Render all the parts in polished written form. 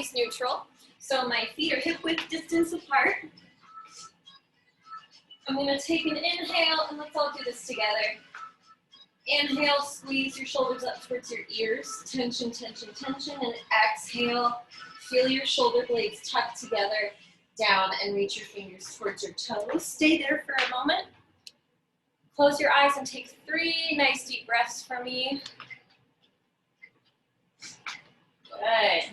body's neutral. So my feet are hip width distance apart. I'm gonna take an inhale and let's all do this together. Inhale, squeeze your shoulders up towards your ears. Tension, tension, tension. And exhale, feel your shoulder blades tuck together, down, and reach your fingers towards your toes. Stay there for a moment. Close your eyes and take 3 nice deep breaths for me. Good.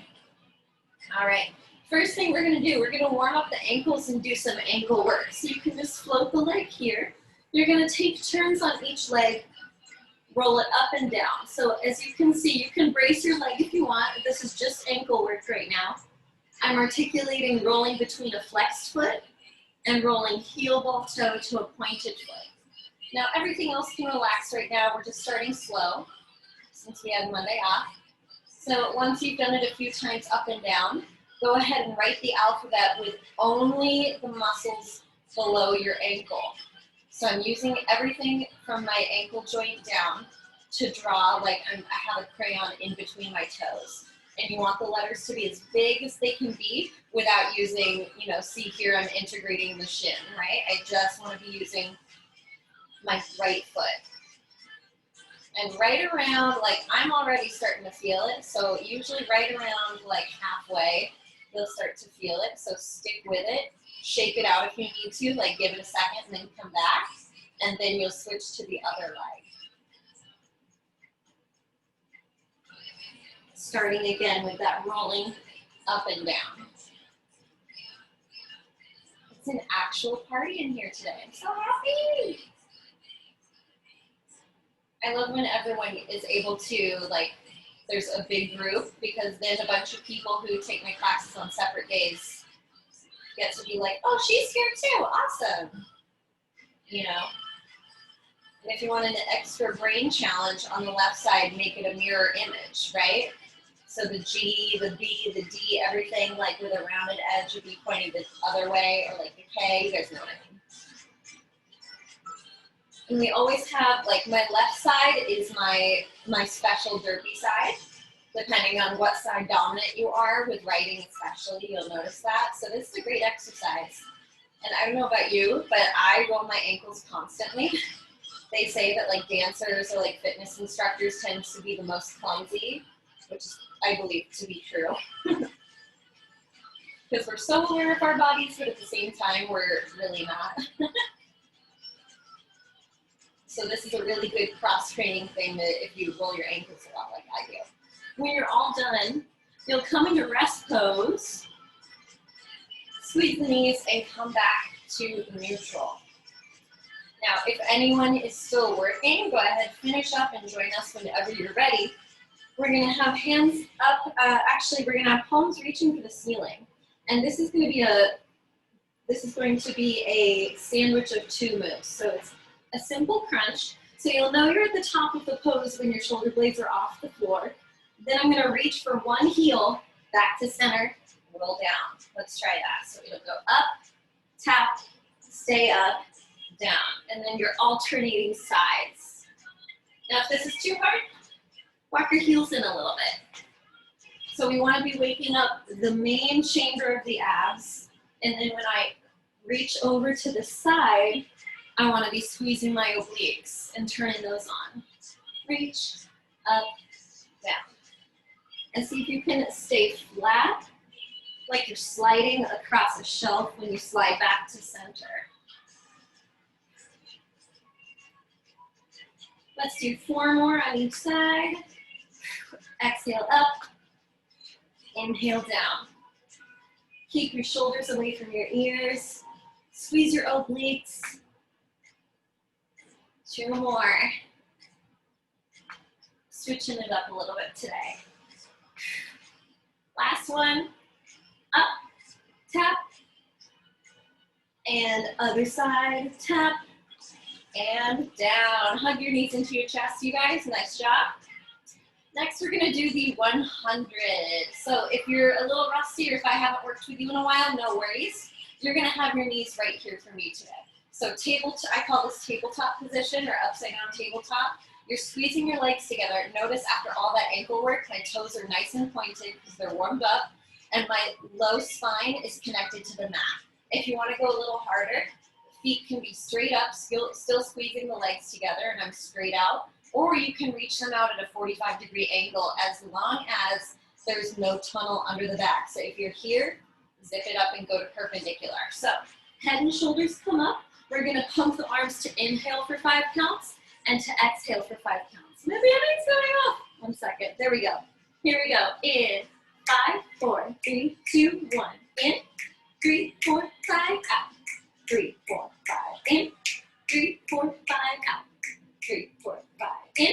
All right. First thing we're gonna do, we're gonna warm up the ankles and do some ankle work. So you can just float the leg here. You're gonna take turns on each leg, roll it up and down. So as you can see, you can brace your leg if you want. This is just ankle work right now. I'm articulating rolling between a flexed foot and rolling heel ball toe to a pointed foot. Now everything else can relax right now. We're just starting slow since we had Monday off. So once you've done it a few times up and down, go ahead and write the alphabet with only the muscles below your ankle. So I'm using everything from my ankle joint down to draw like I have a crayon in between my toes. And you want the letters to be as big as they can be without using, you know, see here I'm integrating the shin, right? I just want to be using my right foot. And right around, like I'm already starting to feel it, so usually right around like halfway, you'll start to feel it, so stick with it. Shake it out if you need to, like give it a second and then come back, and then you'll switch to the other leg. Starting again with that rolling up and down. It's an actual party in here today. I'm so happy. I love when everyone is able to, like, there's a big group, because then a bunch of people who take my classes on separate days get to be like, oh, she's here too, awesome. You know? And if you want an extra brain challenge on the left side, make it a mirror image, right? So the G, the B, the D, everything like with a rounded edge would be pointing the other way, or like the K, you guys know what I mean. And we always have, like, my left side is my special derpy side, depending on what side dominant you are, with writing especially, you'll notice that. So this is a great exercise. And I don't know about you, but I roll my ankles constantly. They say that like dancers or like fitness instructors tend to be the most clumsy, which is, I believe to be true. Because we're so aware of our bodies, but at the same time, we're really not. So this is a really good cross-training thing that if you roll your ankles a lot like I do. When you're all done, you'll come into rest pose, squeeze the knees, and come back to neutral. Now, if anyone is still working, go ahead, finish up, and join us whenever you're ready. We're gonna have hands up, actually we're gonna have palms reaching for the ceiling. And this is going to be a sandwich of 2 moves. So it's a simple crunch. So you'll know you're at the top of the pose when your shoulder blades are off the floor. Then I'm gonna reach for one heel, back to center, roll down. Let's try that. So it'll go up, tap, stay up, down. And then you're alternating sides. Now if this is too hard, walk your heels in a little bit. So we wanna be waking up the main chamber of the abs. And then when I reach over to the side, I want to be squeezing my obliques and turning those on. Reach, up, down. And see if you can stay flat, like you're sliding across a shelf when you slide back to center. Let's do 4 more on each side. Exhale up, inhale down. Keep your shoulders away from your ears. Squeeze your obliques. 2 more. Switching it up a little bit today. Last one. Up, tap. And other side, tap. And down. Hug your knees into your chest, you guys. Nice job. Next, we're gonna do the 100. So if you're a little rusty, or if I haven't worked with you in a while, no worries. You're gonna have your knees right here for me today. So I call this tabletop position, or upside down tabletop. You're squeezing your legs together. Notice after all that ankle work, my toes are nice and pointed because they're warmed up. and my low spine is connected to the mat. If you want to go a little harder, feet can be straight up, still squeezing the legs together, and I'm straight out. Or you can reach them out at a 45-degree angle as long as there's no tunnel under the back. So if you're here, zip it up and go to perpendicular. So head and shoulders come up. We're going to pump the arms to inhale for 5 counts and to exhale for 5 counts. My bandag's going off. 1 second. There we go. Here we go. In 5, 4, 3, 2, 1. In 3, 4, 5, out. 3, 4, 5. In 3, 4, 5, out. 3, 4, 5. In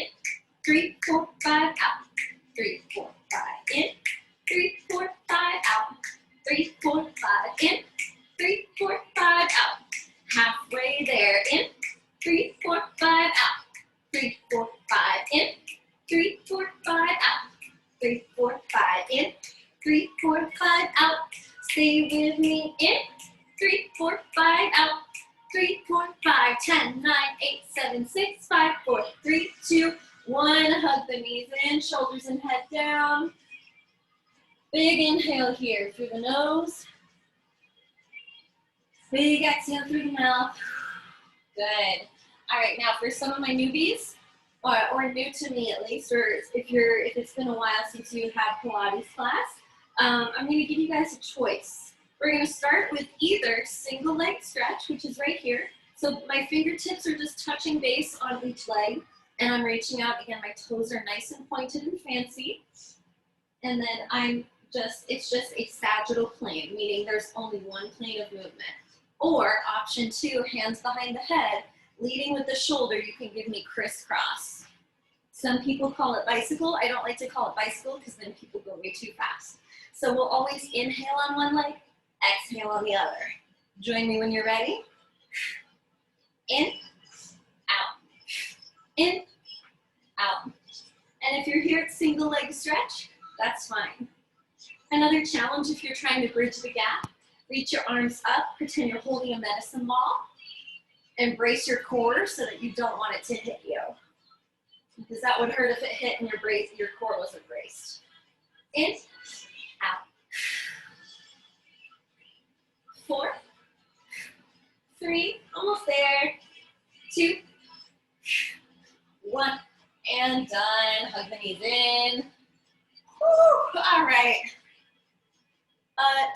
3, 4, 5, out. 3, 4, 5. In 3, 4, 5, out. 3, 4, 5. In 3, 4, 5, out. Halfway there. In 3, 4, 5, out. 3, 4, 5. In 3, 4, 5, out. 3, 4, 5. In 3, 4, 5, out. Stay with me. In 3, 4, 5, out. 3, 4, 5, 10, 9, 8, 7, 6, 5, 4, 3, 2, 1. Hug the knees in, shoulders and head down. Big inhale here through the nose. Big exhale through the mouth. Good. All right, now for some of my newbies, or new to me at least, or if it's been a while since you had Pilates class, I'm going to give you guys a choice. We're going to start with either single leg stretch, which is right here. So my fingertips are just touching base on each leg, and I'm reaching out. Again, my toes are nice and pointed and fancy. And then it's just a sagittal plane, meaning there's only one plane of movement. Or option 2, hands behind the head, leading with the shoulder. You can give me crisscross. Some people call it bicycle. I don't like to call it bicycle because then people go way too fast. So we'll always inhale on one leg, exhale on the other. Join me when you're ready. In, out, in, out. And if you're here at single leg stretch, that's fine. Another challenge if you're trying to bridge the gap, reach your arms up, pretend you're holding a medicine ball. Embrace your core so that you don't want it to hit you, because that would hurt if it hit and your core wasn't braced. In, out. 4, 3, almost there. 2, 1, and done. Hug the knees in. Woo, all right.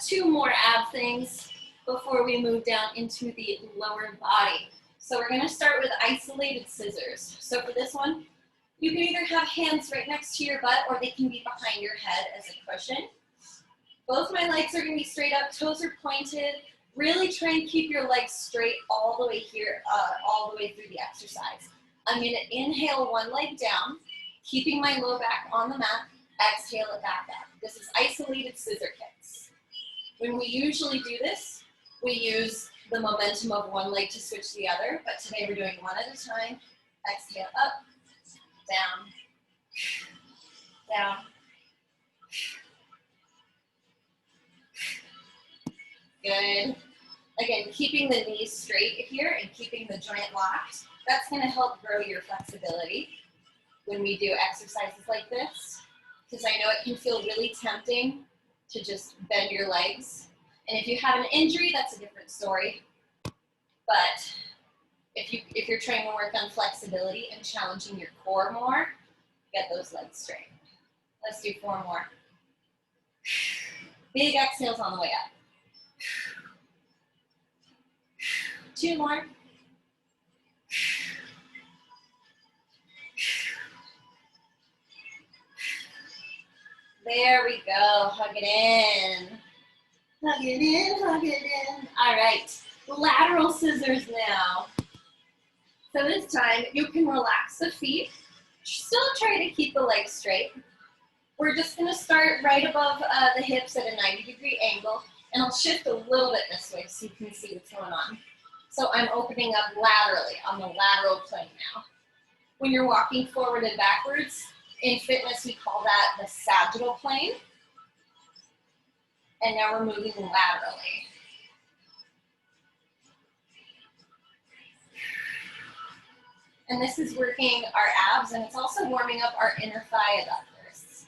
2 more ab things before we move down into the lower body. So we're going to start with isolated scissors. So for this one, you can either have hands right next to your butt, or they can be behind your head as a cushion. Both my legs are going to be straight up, toes are pointed. Really try and keep your legs straight all the way here, all the way through the exercise. I'm going to inhale one leg down, keeping my low back on the mat. Exhale it back up. This is isolated scissor kicks. When we usually do this, we use the momentum of one leg to switch to the other, but today we're doing one at a time. Exhale up, down, down. Good. Again, keeping the knees straight here and keeping the joint locked. That's going to help grow your flexibility when we do exercises like this, because I know it can feel really tempting to just bend your legs. And if you have an injury, that's a different story. But if you're trying to work on flexibility and challenging your core more, get those legs straight. Let's do 4 more. Big exhales on the way up. 2 more. There we go. Hug it in. Hug it in, hug it in. All right. Lateral scissors now. So this time you can relax the feet. Still try to keep the legs straight. We're just going to start right above the hips at a 90-degree angle. And I'll shift a little bit this way so you can see what's going on. So I'm opening up laterally on the lateral plane now. When you're walking forward and backwards, in fitness we call that the sagittal plane. And now we're moving laterally. And this is working our abs, and it's also warming up our inner thigh adductors.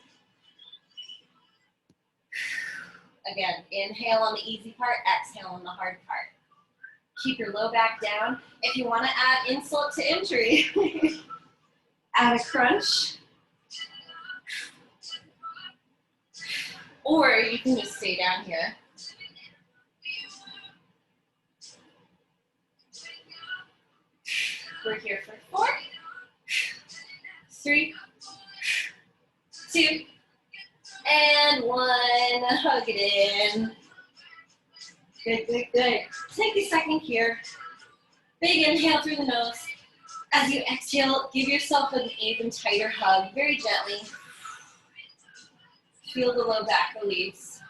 Again, inhale on the easy part, exhale on the hard part. Keep your low back down. If you want to add insult to injury, add a crunch. Or you can just stay down here. We're here for 4, 3, 2, and 1. Hug it in. Good, good, good. Take a second here. Big inhale through the nose. As you exhale, give yourself an even tighter hug, very gently. Feel the low back release.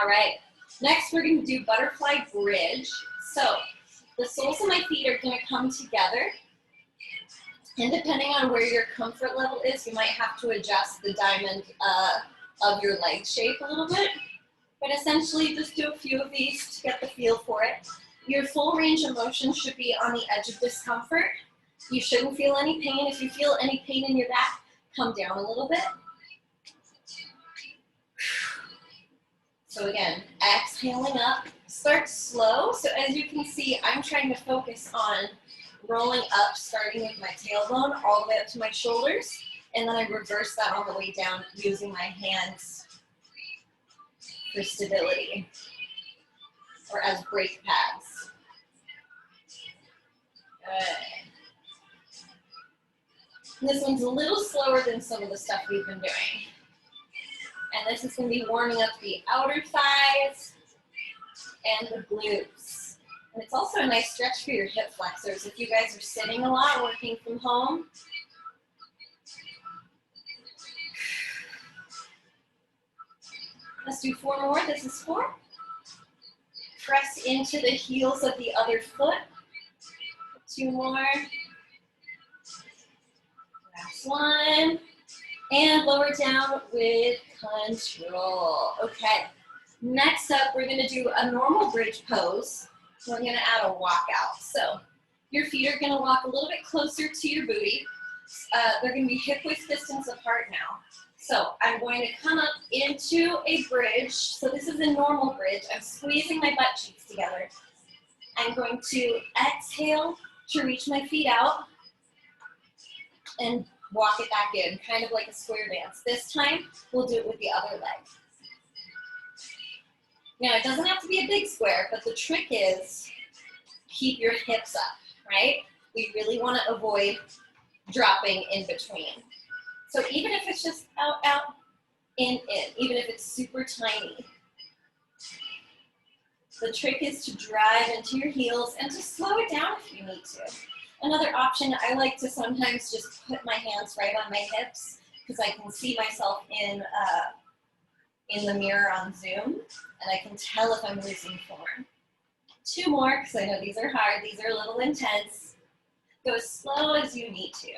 All right, next we're going to do butterfly bridge. So the soles of my feet are going to come together. And depending on where your comfort level is, you might have to adjust the diamond of your leg shape a little bit. But essentially, just do a few of these to get the feel for it. Your full range of motion should be on the edge of discomfort. You shouldn't feel any pain. If you feel any pain in your back, come down a little bit. So again, exhaling up. Start slow. So as you can see, I'm trying to focus on rolling up, starting with my tailbone all the way up to my shoulders. And then I reverse that on the way down using my hands for stability, or as brake pads. Good. This one's a little slower than some of the stuff we've been doing. And this is going to be warming up the outer thighs and the glutes. And it's also a nice stretch for your hip flexors. If you guys are sitting a lot, working from home, let's do 4 more. This is 4. Press into the heels of the other foot. 2 more. Last one. And lower down with control. Okay. Next up, we're going to do a normal bridge pose. We're going to add a walkout. So your feet are going to walk a little bit closer to your booty. They're going to be hip width distance apart now. So I'm going to come up into a bridge. So this is a normal bridge. I'm squeezing my butt cheeks together. I'm going to exhale to reach my feet out and walk it back in, kind of like a square dance. This time, we'll do it with the other leg. Now, it doesn't have to be a big square, but the trick is keep your hips up, right? We really want to avoid dropping in between. So even if it's just out, out, in, even if it's super tiny, the trick is to drive into your heels and to slow it down if you need to. Another option, I like to sometimes just put my hands right on my hips because I can see myself in the mirror on Zoom, and I can tell if I'm losing form. 2 more, because I know these are hard. These are a little intense. Go as slow as you need to.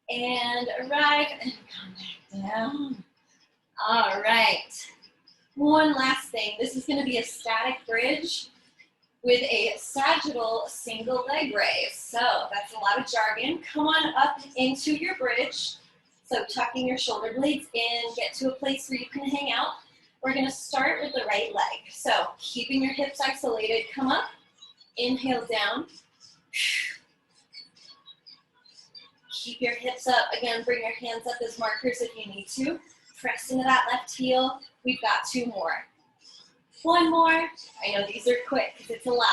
And arrive and come back down. All right. One last thing. This is going to be a static bridge with a sagittal single leg raise. So that's a lot of jargon. Come on up into your bridge. So tucking your shoulder blades in, get to a place where you can hang out. We're going to start with the right leg. So keeping your hips isolated, come up, inhale down. Keep your hips up. Again, bring your hands up as markers if you need to. Press into that left heel. We've got 2 more. 1 more. I know these are quick because it's a lot.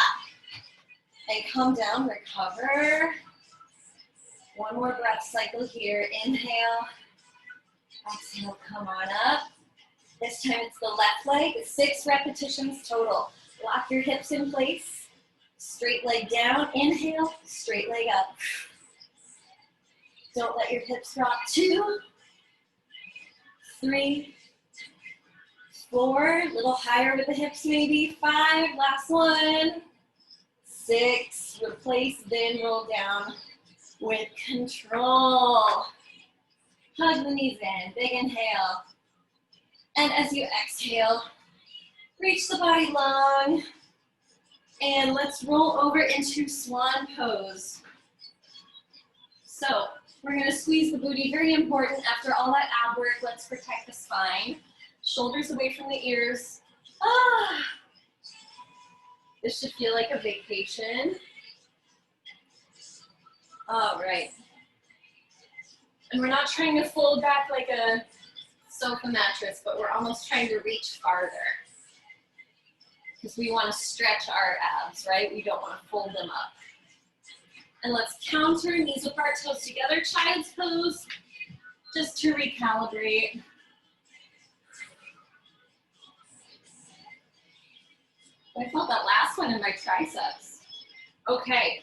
And come down, recover. 1 more breath cycle here. Inhale. Exhale, come on up. This time it's the left leg. 6 repetitions total. Lock your hips in place. Straight leg down. Inhale, straight leg up. Don't let your hips drop. 2, 3, 4, a little higher with the hips maybe. 5, last one. 6, replace, then roll down with control. Hug the knees in, big inhale. And as you exhale, reach the body long. And let's roll over into swan pose. So we're going to squeeze the booty, very important. After all that ab work, let's protect the spine. Shoulders away from the ears. Ah. This should feel like a vacation. All right. And we're not trying to fold back like a sofa mattress, but we're almost trying to reach farther. Because we want to stretch our abs, right? We don't want to fold them up. And let's counter, knees apart, toes together, child's pose, just to recalibrate. I felt that last one in my triceps. Okay,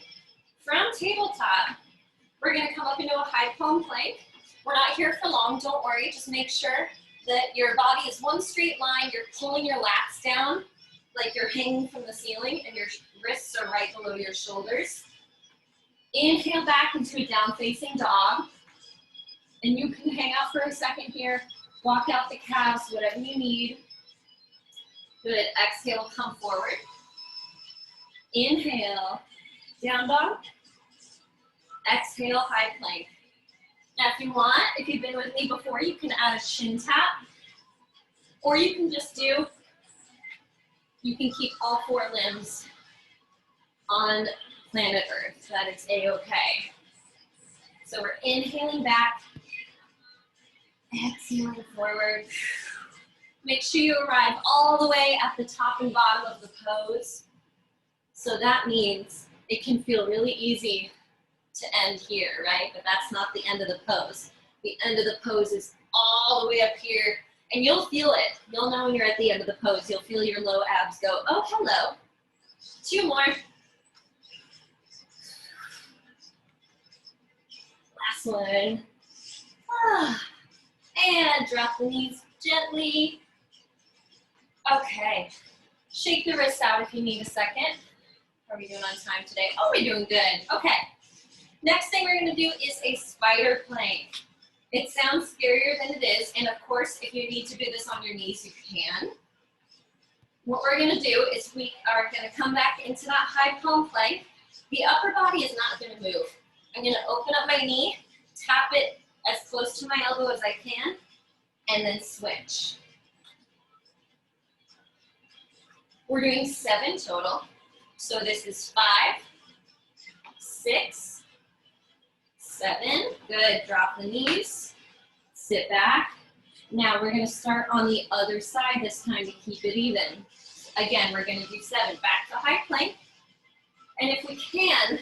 from tabletop, we're gonna come up into a high palm plank. We're not here for long, don't worry. Just make sure that your body is one straight line. You're pulling your lats down like you're hanging from the ceiling and your wrists are right below your shoulders. Inhale back into a down facing dog. And you can hang out for a second here, walk out the calves, whatever you need. Good, exhale, come forward. Inhale, down dog. Exhale, high plank. Now if you want, if you've been with me before, you can add a shin tap. Or you can just do, you can keep all four limbs on planet Earth. That is a-okay. So we're inhaling back. Exhaling forward. Make sure you arrive all the way at the top and bottom of the pose. So that means it can feel really easy to end here, right? But that's not the end of the pose. The end of the pose is all the way up here, and you'll feel it. You'll know when you're at the end of the pose. You'll feel your low abs go, oh, hello. 2 more. Last one. And drop the knees gently. Okay, shake the wrists out if you need a second. How are we doing on time today? Oh, we're doing good. Okay, next thing we're gonna do is a spider plank. It sounds scarier than it is, and of course, if you need to do this on your knees, you can. What we're gonna do is we are gonna come back into that high palm plank. The upper body is not gonna move. I'm gonna open up my knee, tap it as close to my elbow as I can, and then switch. We're doing 7 total. So this is 5, 6, 7. Good, drop the knees, sit back. Now we're gonna start on the other side this time to keep it even. Again, we're gonna do 7, back to high plank. And if we can,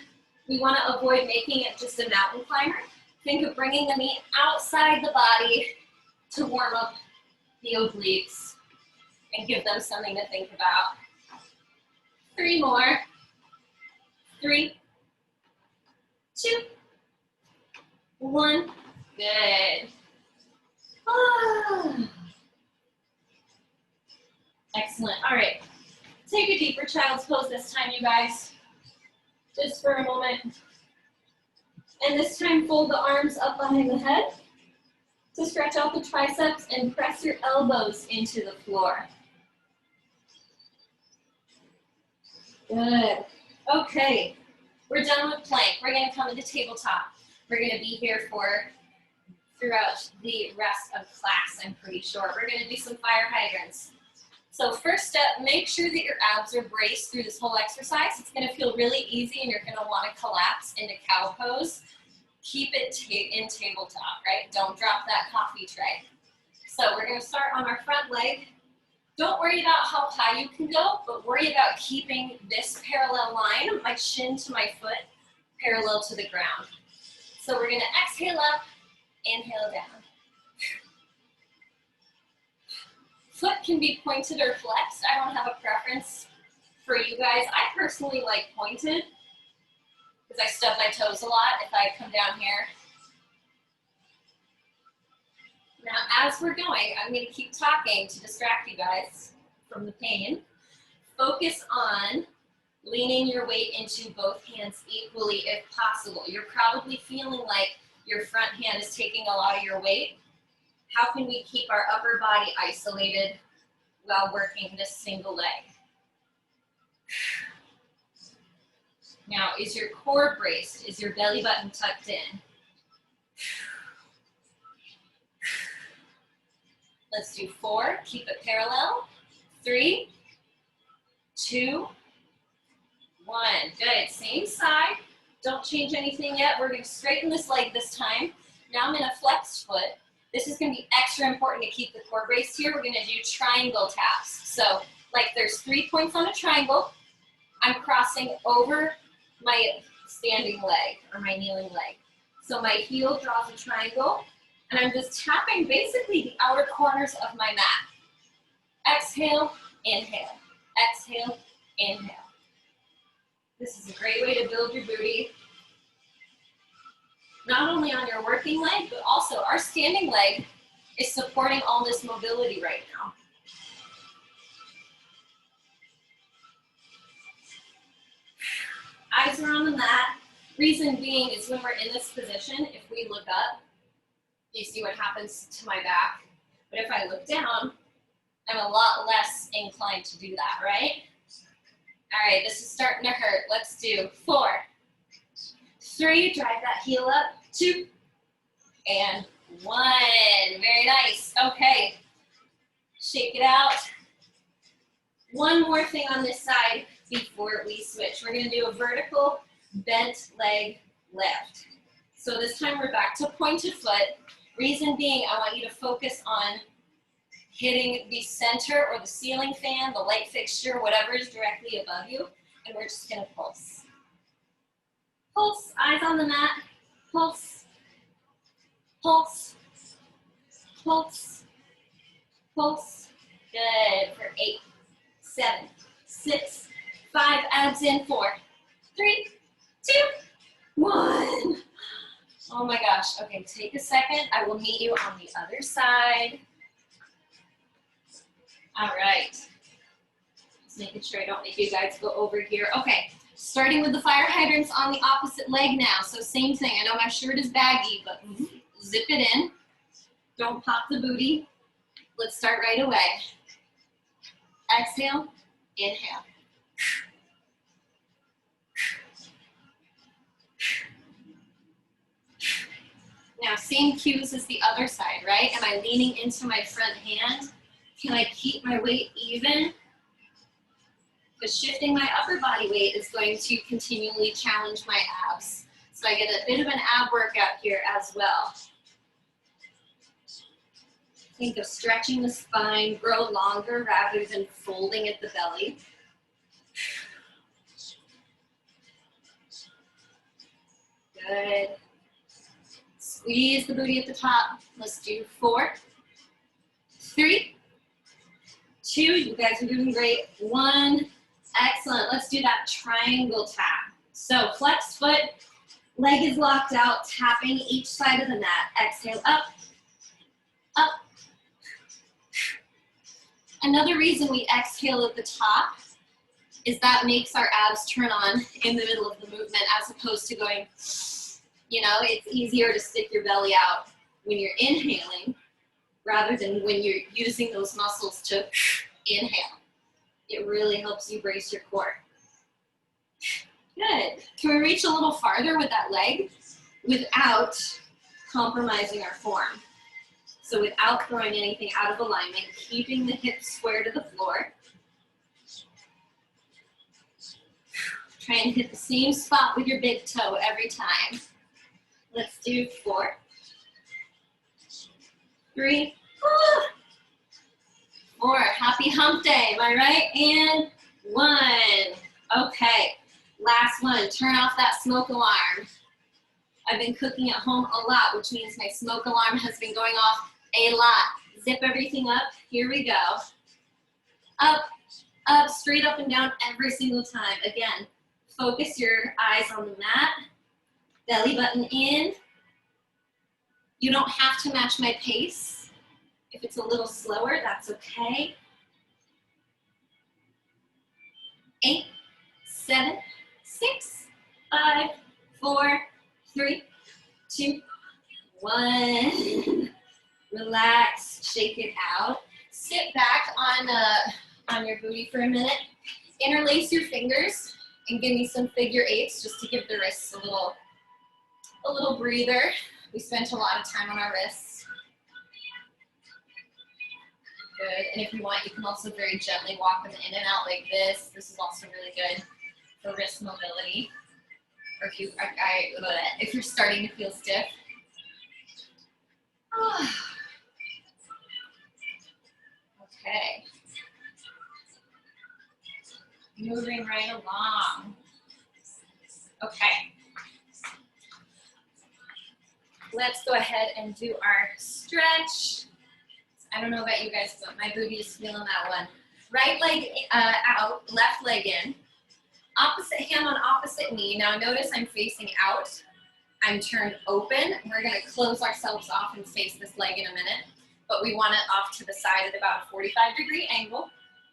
we wanna avoid making it just a mountain climber. Think of bringing the knee outside the body to warm up the obliques and give them something to think about. 3 more. 3, 2, 1. Good. Excellent. All right. Take a deeper child's pose this time, you guys. Just for a moment. And this time, fold the arms up behind the head to stretch out the triceps and press your elbows into the floor. Good. Okay, we're done with plank. We're gonna come into tabletop. We're gonna be here throughout the rest of class, I'm pretty sure. We're gonna do some fire hydrants. So first step, make sure that your abs are braced through this whole exercise. It's gonna feel really easy and you're gonna wanna collapse into cow pose. Keep it in tabletop, right? Don't drop that coffee tray. So we're gonna start on our front leg. Don't worry about how high you can go, but worry about keeping this parallel line, my shin to my foot, parallel to the ground. So we're gonna exhale up, inhale down. Foot can be pointed or flexed. I don't have a preference for you guys. I personally like pointed because I stub my toes a lot if I come down here. Now, as we're going, I'm going to keep talking to distract you guys from the pain. Focus on leaning your weight into both hands equally if possible. You're probably feeling like your front hand is taking a lot of your weight. How can we keep our upper body isolated while working this single leg? Now, is your core braced? Is your belly button tucked in? Let's do 4, keep it parallel. 3, 2, 1. Good, same side. Don't change anything yet. We're gonna straighten this leg this time. Now I'm in a flexed foot. This is gonna be extra important to keep the core braced here. We're gonna do triangle taps. So, like there's 3 points on a triangle. I'm crossing over my standing leg or my kneeling leg. So my heel draws a triangle, and I'm just tapping basically the outer corners of my mat. Exhale, inhale. Exhale, inhale. This is a great way to build your booty, not only on your working leg, but also our standing leg is supporting all this mobility right now. Eyes are on the mat. Reason being is when we're in this position, if we look up, you see what happens to my back. But if I look down, I'm a lot less inclined to do that, right? All right, this is starting to hurt. Let's do 4, 3, drive that heel up, 2, and 1. Very nice. Okay, shake it out. One more thing on this side before we switch. We're gonna do a vertical bent leg lift. So this time we're back to pointed foot. Reason being, I want you to focus on hitting the center or the ceiling fan, the light fixture, whatever is directly above you, and we're just gonna pulse. Pulse, eyes on the mat, pulse, pulse, pulse, pulse. Good, for 8, 7, 6, 5, abs in, 4, 3, 2, 1. Oh my gosh, okay, take a second. I will meet you on the other side. All right, just making sure I don't make you guys go over here. Okay, starting with the fire hydrants on the opposite leg now. So same thing, I know my shirt is baggy, but zip it in. Don't pop the booty. Let's start right away. Exhale, inhale. Now, same cues as the other side, right? Am I leaning into my front hand? Can I keep my weight even? Because shifting my upper body weight is going to continually challenge my abs. So I get a bit of an ab workout here as well. Think of stretching the spine, grow longer rather than folding at the belly. Good. Squeeze the booty at the top. Let's do 4, 3, 2, you guys are doing great. 1, excellent. Let's do that triangle tap. So flex foot, leg is locked out, tapping each side of the mat. Exhale, up, up. Another reason we exhale at the top is that makes our abs turn on in the middle of the movement as opposed to going, you know, it's easier to stick your belly out when you're inhaling rather than when you're using those muscles to inhale. It really helps you brace your core. Good. Can we reach a little farther with that leg without compromising our form? So without throwing anything out of alignment, keeping the hips square to the floor. Try and hit the same spot with your big toe every time. Let's do 4, 3, 4. Happy hump day, am I right? And 1. Okay, last one. Turn off that smoke alarm. I've been cooking at home a lot, which means my smoke alarm has been going off a lot. Zip everything up. Here we go. Up, up, straight up and down every single time. Again, focus your eyes on the mat. Belly button in. You don't have to match my pace. If it's a little slower, that's okay. 8, 7, 6, 5, 4, 3, 2, 1. Relax, shake it out. Sit back on your booty for a minute. Interlace your fingers and give me some figure 8s just to give the wrists a little breather. We spent a lot of time on our wrists. Good. And if you want, you can also very gently walk them in and out like this. This is also really good for wrist mobility. Or if you're starting to feel stiff. Okay. Moving right along. Okay. Let's go ahead and do our stretch. I don't know about you guys, but my booty is feeling that one. Right leg out, left leg in. Opposite hand on opposite knee. Now notice I'm facing out. I'm turned open. We're gonna close ourselves off and face this leg in a minute, but we want it off to the side at about a 45-degree angle.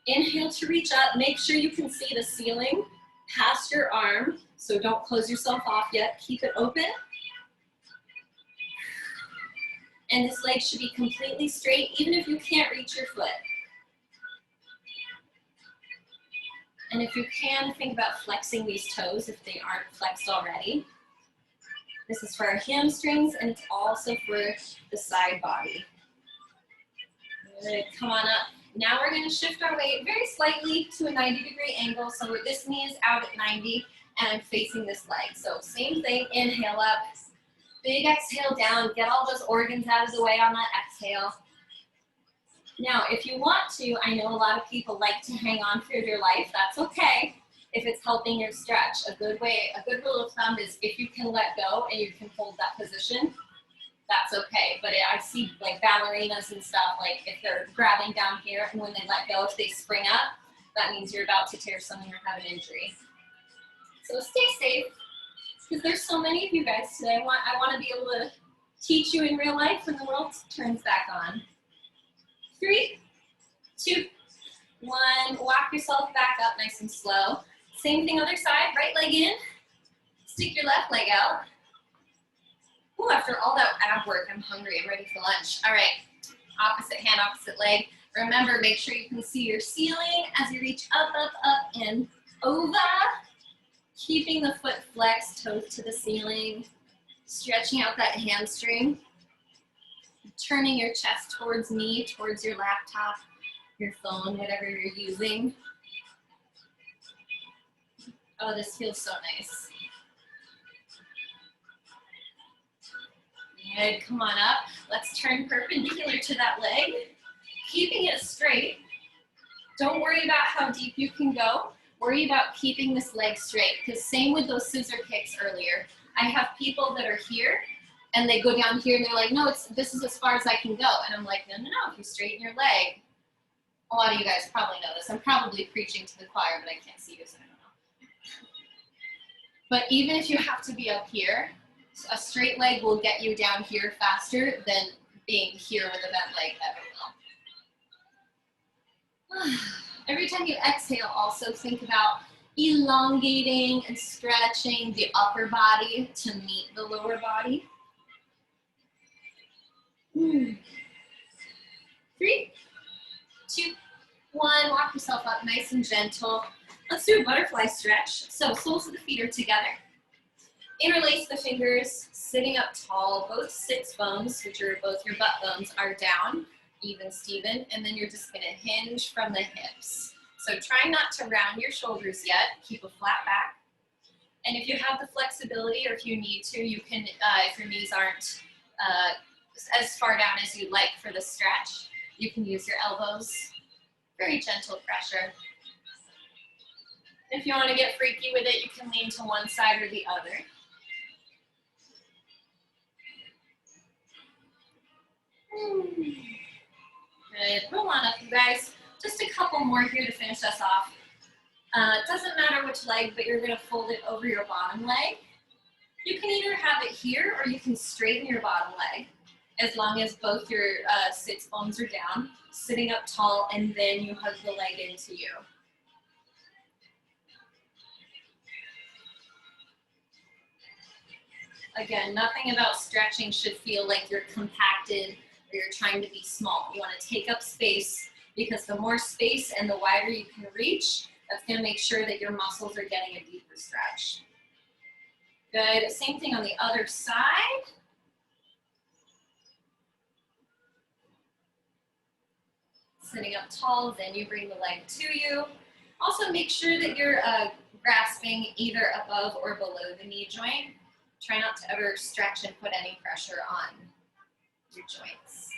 Inhale to reach up. Make sure you can see the ceiling past your arm, so don't close yourself off yet. Keep it open. And this leg should be completely straight, even if you can't reach your foot. And if you can, think about flexing these toes if they aren't flexed already. This is for our hamstrings, and it's also for the side body. Good, come on up. Now we're gonna shift our weight very slightly to a 90-degree angle. So this knee is out at 90, and I'm facing this leg. So same thing, inhale up. Big exhale down, get all those organs out of the way on that exhale. Now, if you want to, I know a lot of people like to hang on for dear life, that's okay. If it's helping your stretch, a good rule of thumb is if you can let go and you can hold that position, that's okay. But I see like ballerinas and stuff, like if they're grabbing down here and when they let go, if they spring up, that means you're about to tear something or have an injury. So stay safe. Because there's so many of you guys today. I want to be able to teach you in real life when the world turns back on. 3, 2, 1. Walk yourself back up nice and slow. Same thing other side. Right leg in. Stick your left leg out. Ooh, after all that ab work, I'm hungry. I'm ready for lunch. All right. Opposite hand, opposite leg. Remember, make sure you can see your ceiling as you reach up, up, up, and over. Keeping the foot flexed, toes to the ceiling, stretching out that hamstring, turning your chest towards me, towards your laptop, your phone, whatever you're using. Oh, this feels so nice. Good, come on up. Let's turn perpendicular to that leg, keeping it straight. Don't worry about how deep you can go. Worry about keeping this leg straight, because same with those scissor kicks earlier. I have people that are here and they go down here and they're like, no, this is as far as I can go. And I'm like, no, if you straighten your leg. A lot of you guys probably know this. I'm probably preaching to the choir, but I can't see you, so I don't know. But even if you have to be up here, a straight leg will get you down here faster than being here with a bent leg ever will. Every time you exhale, also think about elongating and stretching the upper body to meet the lower body. 3, 2, 1. Walk yourself up nice and gentle. Let's do a butterfly stretch. So soles of the feet are together. Interlace the fingers, sitting up tall. Both sits bones, which are both your butt bones, are down. Even Steven, and then you're just gonna hinge from the hips. So try not to round your shoulders yet, keep a flat back. And if you have the flexibility or if you need to, you can, if your knees aren't as far down as you'd like for the stretch, you can use your elbows, very gentle pressure. If you wanna get freaky with it, you can lean to one side or the other. Good. Roll on up, you guys. Just a couple more here to finish us off. It doesn't matter which leg, but you're going to fold it over your bottom leg. You can either have it here or you can straighten your bottom leg as long as both your sits bones are down, sitting up tall, and then you hug the leg into you. Again, nothing about stretching should feel like you're compacted or you're trying to be small. You want to take up space because the more space and the wider you can reach, that's going to make sure that your muscles are getting a deeper stretch. Good. Same thing on the other side. sitting up tall, then you bring the leg to you. Also make sure that you're grasping either above or below the knee joint. Try not to ever stretch and put any pressure on your joints.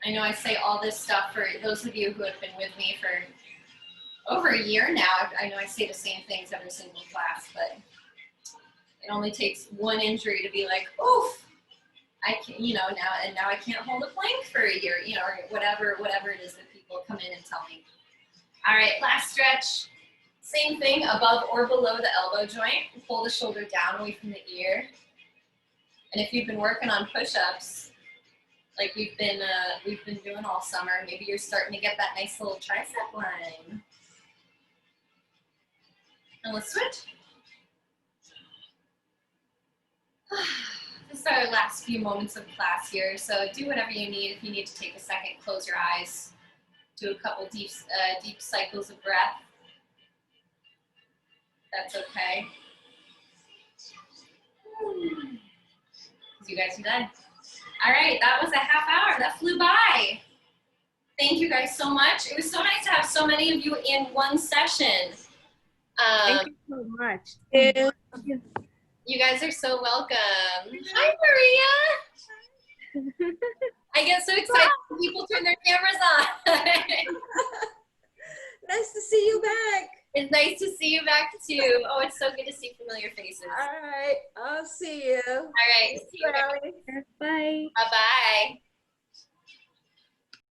I know I say all this stuff for those of you who have been with me for over a year now. I know I say the same things every single class, but it only takes one injury to be like, oof, I can, now I can't hold a plank for a year, or whatever it is that people come in and tell me. All right, last stretch. Same thing, above or below the elbow joint. Pull the shoulder down away from the ear. And if you've been working on push-ups, like we've been doing all summer, maybe you're starting to get that nice little tricep line. And let's switch. This is our last few moments of class here, so do whatever you need. If you need to take a second, close your eyes. Do a couple deep cycles of breath. That's okay. You guys are done. All right, that was a half hour. That flew by. Thank you guys so much. It was so nice to have so many of you in one session. Thank you so much. You guys are so welcome. Hi, Maria. I get so excited when people turn their cameras on. Nice to see you back. It's nice to see you back too. Oh, it's so good to see familiar faces. All right, I'll see you. All right. See you. Bye. Bye-bye.